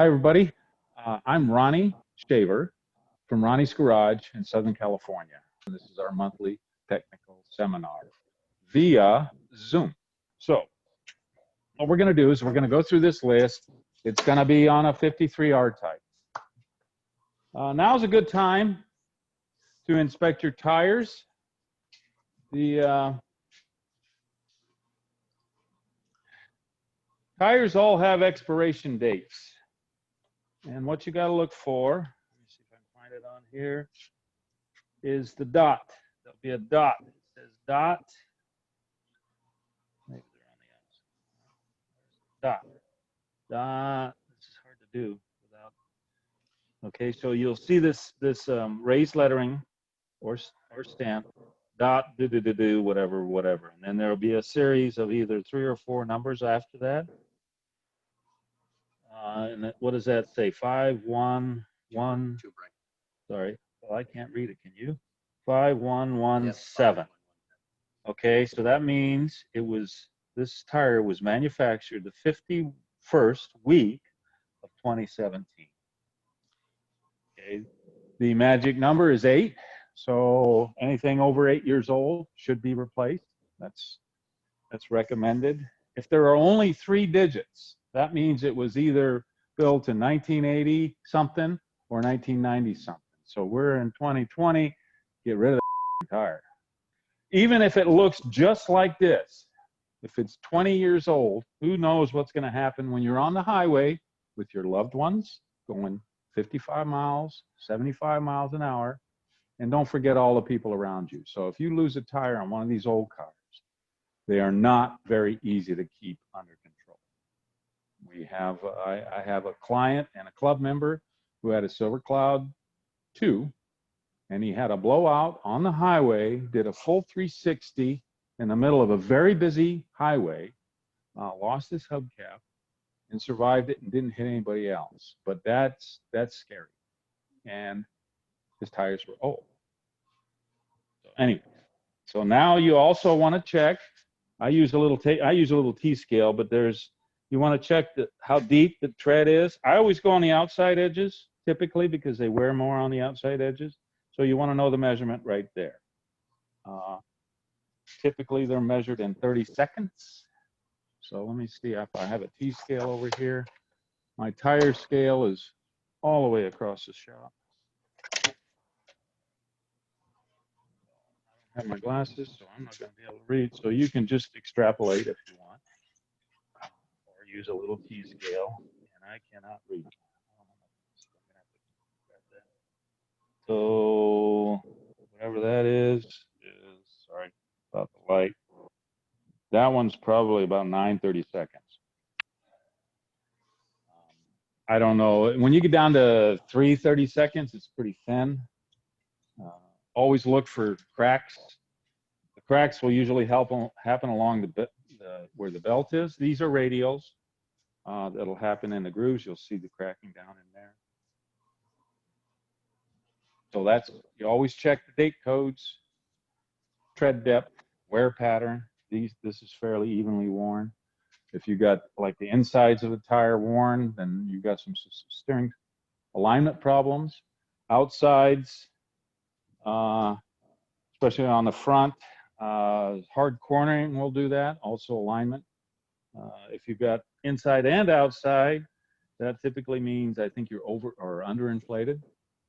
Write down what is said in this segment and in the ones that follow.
Hi, everybody. I'm Ronnie Shaver from Ronnie's Garage in Southern California. And this is our monthly technical seminar via Zoom. So what we're going to do is we're going to go through this list. It's going to be on a 53R type. Now's a good time to inspect your tires. The tires all have expiration dates. And what you got to look for, let me see if I can find it on here, is the dot. There'll be a dot. It says dot. Maybe they're on the outside. Dot. This is hard to do without. Okay, so you'll see this raised lettering or stamp. Dot, whatever. And then there'll be a series of either 3 or 4 numbers after that. And what does that say? 5, 1, 1. Too bright. Sorry. Well, I can't read it. Can you? 5, 1, 1, 7. Okay, so that means this tire was manufactured the 51st week of 2017. Okay, the magic number is 8, so anything over 8 years old should be replaced. That's recommended. If there are only 3 digits, that means it was either built in 1980 something or 1990 something. So we're in 2020. Get rid of the tire. Even if it looks just like this, if it's 20 years old, who knows what's going to happen when you're on the highway with your loved ones going 55 miles, 75 miles an hour, and don't forget all the people around you. So if you lose a tire on one of these old cars, they are not very easy to keep under control. I have a client and a club member who had a Silver Cloud 2, and he had a blowout on the highway, did a full 360 in the middle of a very busy highway, lost his hubcap, and survived it and didn't hit anybody else. But that's scary. And his tires were old. So anyway, so now you also want to check. I use a little T-scale, but you want to check how deep the tread is. I always go on the outside edges, typically, because they wear more on the outside edges. So you want to know the measurement right there. Typically, they're measured in 30 seconds. So let me see if I have a T-scale over here. My tire scale is all the way across the shop. I don't have my glasses, so I'm not going to be able to read. So you can just extrapolate if you want, or use a little T-scale. And I cannot read. So whatever that is sorry about the light. That one's probably about 9:30 seconds. I don't know. When you get down to 3:30 seconds, it's pretty thin. Always look for cracks. The cracks will usually happen along where the belt is. These are radials. That'll happen in the grooves. You'll see the cracking down in there. So you always check the date codes, tread depth, wear pattern. This is fairly evenly worn. If you got like the insides of the tire worn, then you got some steering alignment problems. Outsides, especially on the front, hard cornering will do that. Also alignment. If you've got inside and outside, that typically means I think you're over or underinflated.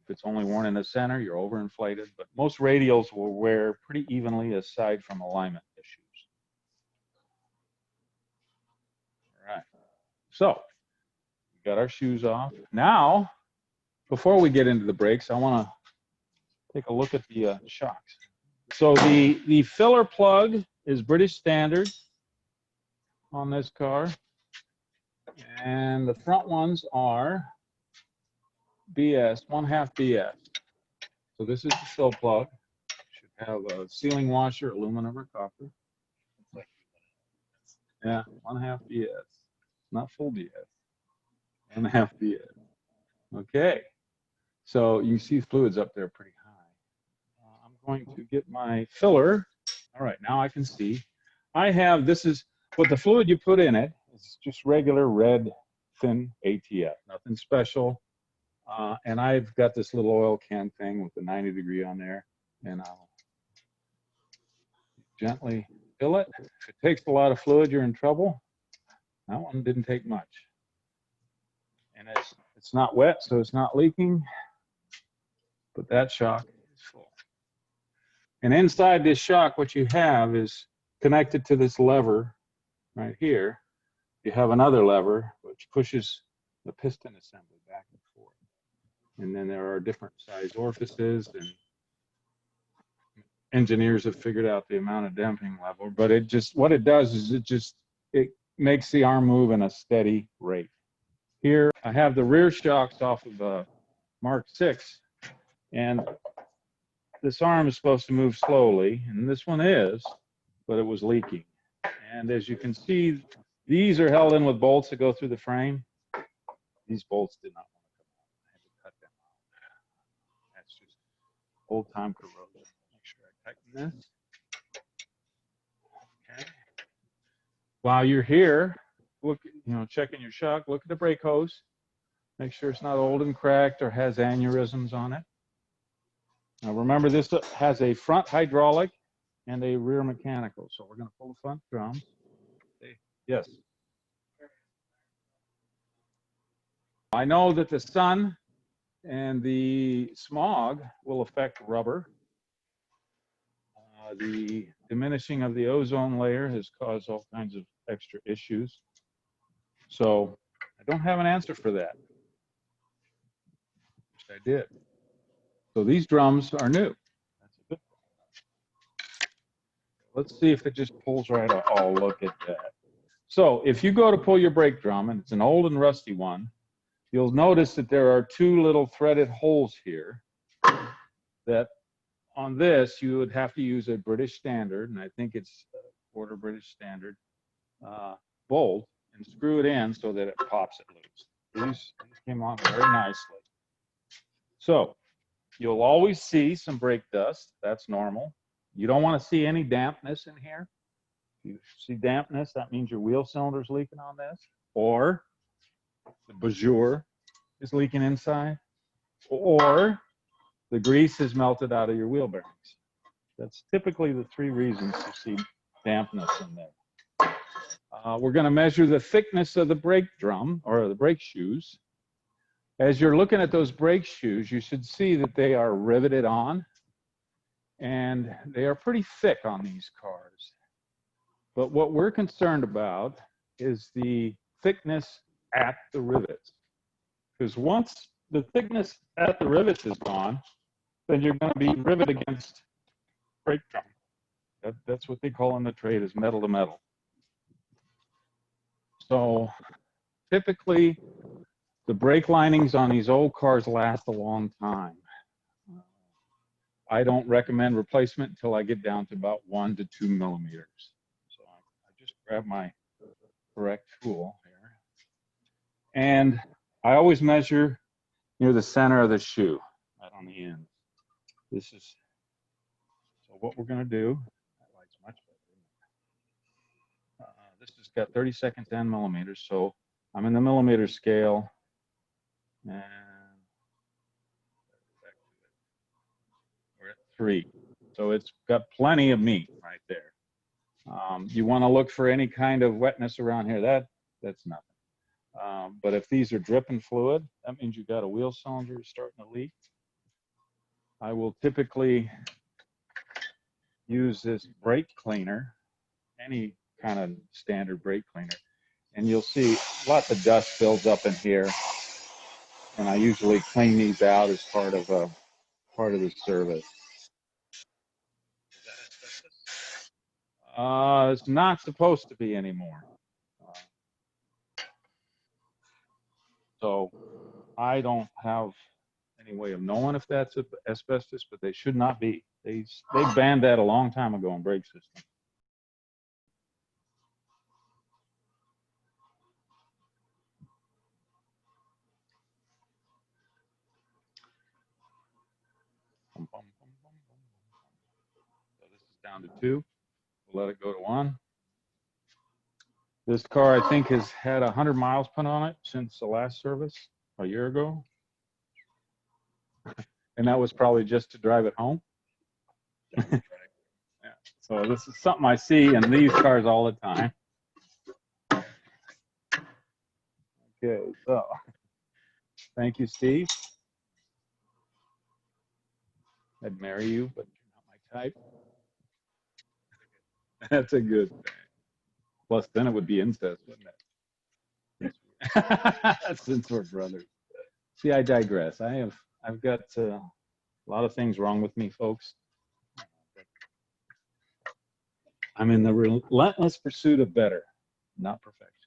If it's only worn in the center, you're overinflated. But most radials will wear pretty evenly aside from alignment issues. All right. So we got our shoes off. Now, before we get into the brakes, I want to take a look at the shocks. So the filler plug is British standard on this car. And the front ones are BS, 1/2 BS. So this is the fill plug. Should have a sealing washer, aluminum or copper. Yeah, 1/2 BS. Not full BS. 1/2 BS. Okay. So you see fluids up there pretty high. I'm going to get my filler. All right, now I can see. This is what the fluid you put in it. It's just regular red thin ATF, nothing special. And I've got this little oil can thing with the 90 degree on there, and I'll gently fill it. If it takes a lot of fluid, you're in trouble. That one didn't take much. And it's not wet, so it's not leaking, but that shock is full. And inside this shock, what you have is connected to this lever right here. You have another lever which pushes the piston assembly back and forth. And then there are different size orifices, and engineers have figured out the amount of damping level, but it just, what it does is it makes the arm move in a steady rate. Here I have the rear shocks off of a Mark 6, and this arm is supposed to move slowly, and this one is, but it was leaking. And as you can see, these are held in with bolts that go through the frame. These bolts did not want to come out. I had to cut them out. That's just old-time corrosion. Make sure I tighten this. Okay. While you're here, look, checking your shock, look at the brake hose. Make sure it's not old and cracked or has aneurysms on it. Now remember, this has a front hydraulic and a rear mechanical. So we're going to pull the front drums. Okay. Yes. I know that the sun and the smog will affect rubber. The diminishing of the ozone layer has caused all kinds of extra issues. So I don't have an answer for that. Wish I did. So these drums are new. That's a good one. Let's see if it just pulls right off. Oh, look at that. So if you go to pull your brake drum, and it's an old and rusty one, you'll notice that there are two little threaded holes here that on this you would have to use a British standard, and I think it's a quarter British standard bolt, and screw it in so that it pops it loose. These came on very nicely. So you'll always see some brake dust. That's normal. You don't want to see any dampness in here. If you see dampness, that means your wheel cylinder's leaking on this, or the bajure is leaking inside, or the grease has melted out of your wheel bearings. That's typically the three reasons you see dampness in there. We're going to measure the thickness of the brake drum, or the brake shoes. As you're looking at those brake shoes, you should see that they are riveted on, and they are pretty thick on these cars. But what we're concerned about is the thickness at the rivets. Because once the thickness at the rivets is gone, then you're going to be rivet against brake drum. That's what they call in the trade is metal to metal. So typically, the brake linings on these old cars last a long time. I don't recommend replacement until I get down to about 1 to 2 millimeters. So I just grab my correct tool here. And I always measure near the center of the shoe, right on the end. This is, so what we're going to do, that light's much better. This has got 32nd 10 millimeters, so I'm in the millimeter scale. And we're at 3. So it's got plenty of meat right there. You want to look for any kind of wetness around here. That's nothing. But if these are dripping fluid, that means you've got a wheel cylinder starting to leak. I will typically use this brake cleaner, any kind of standard brake cleaner, and you'll see lots of dust builds up in here. And I usually clean these out as part of the service. It's not supposed to be anymore. So I don't have any way of knowing if that's asbestos, but they should not be. They banned that a long time ago in brake systems. So this is down to 2. We'll let it go to 1. This car, I think, has had 100 miles put on it since the last service a year ago. And that was probably just to drive it home. Yeah. So this is something I see in these cars all the time. Okay, so thank you, Steve. I'd marry you, but you're not my type. That's a good thing. Plus, then it would be incest, wouldn't it? Since we're brothers. See, I digress. I've got a lot of things wrong with me, folks. I'm in the relentless pursuit of better, not perfection.